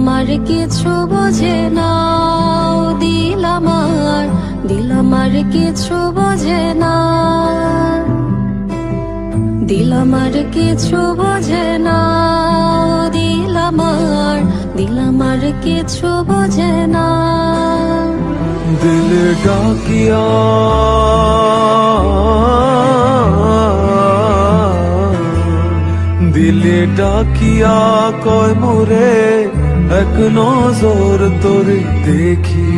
আমার কিছু বোঝে না, দিল আমার কিছু বোঝে না, দিল আমার কিছু বোঝে না, দিল আমার কিছু বোঝে না। দিল ডাকিয়া দিলে ডাকিয়া কয় মোরে এক নজর তোরে দেখি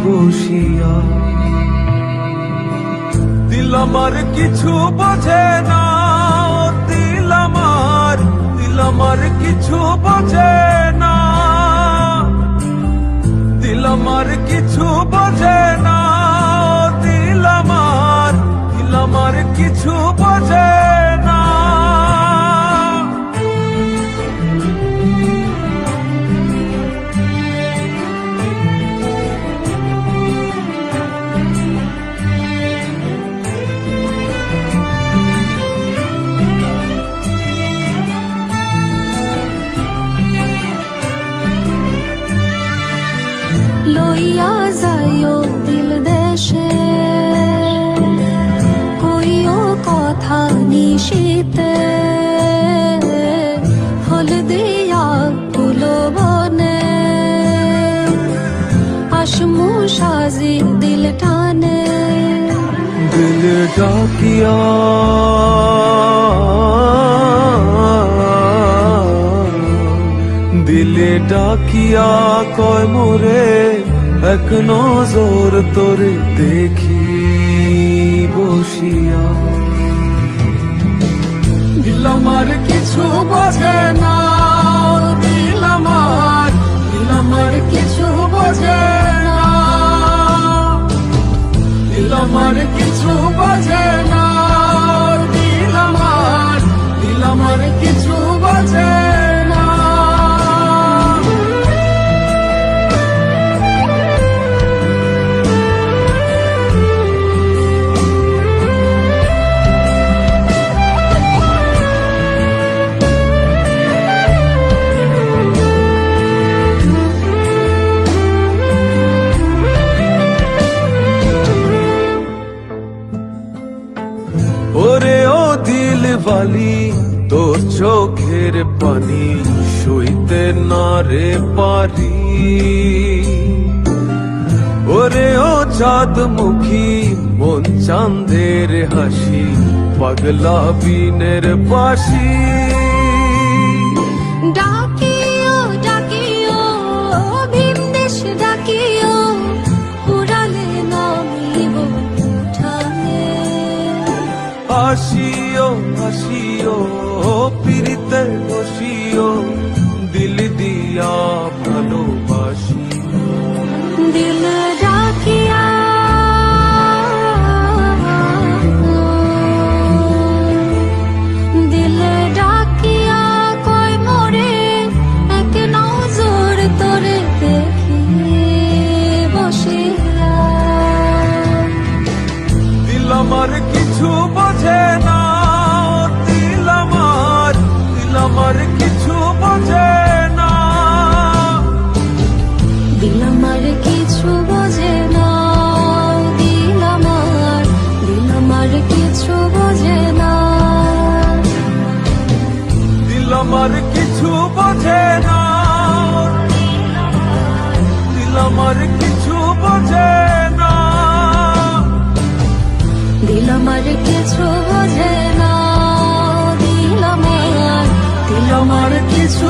বসিয়া। দিল আমার কিছু বোঝে না, দিল আমার কিছু বোঝে না, দিল আমার কিছু বোঝে না, দিল আমার কিছু বোঝে না। লইয়া যাইও দিল দেশে, কইও কথা নিশীতে, ফুল দিয়া ফুল বনে, আসমু সাজি দিল টানে। দিল ডাকিয়া দিলে ডাকিয়া কয় মোরে এক নজর তোরে দেখি বসিয়া। দিল আমার কিছু বোঝে না, দিল আমার কিছু বোঝে না, দিল আমার কিছু বোঝে না, দিল আমার কিছু বোঝে না। ওরে ও দিল বালি তোর চোখের পানি সইতে না রে পারি। ওরে ও চাঁদ মুখী মন চাঁদের হাসি পাগলা বিনের বাসি। ডাকিও ডাকিও ভিনদেশ ডাকিও, উড়ালে নামিব উঠানে। হাসিও হাসিও পিরিতে বসিও, দিল দিয়া ভালোবাসি। দিল ডাকিয়া দিল ডাকিয়া কয় মোরে এক নজর তোরে দেখি বসিয়া। দিল আমার কিছু বোঝে না, দিল আমার কিছু বোঝে না, দিল আমার কিছু বোঝে না, দিল আমার কিছু বোঝে না, দিল আমার কিছু বোঝে না, দিল আমার কিছু বোঝে না, দিল আমার কিছু বোঝে না, দিল আমার কিছু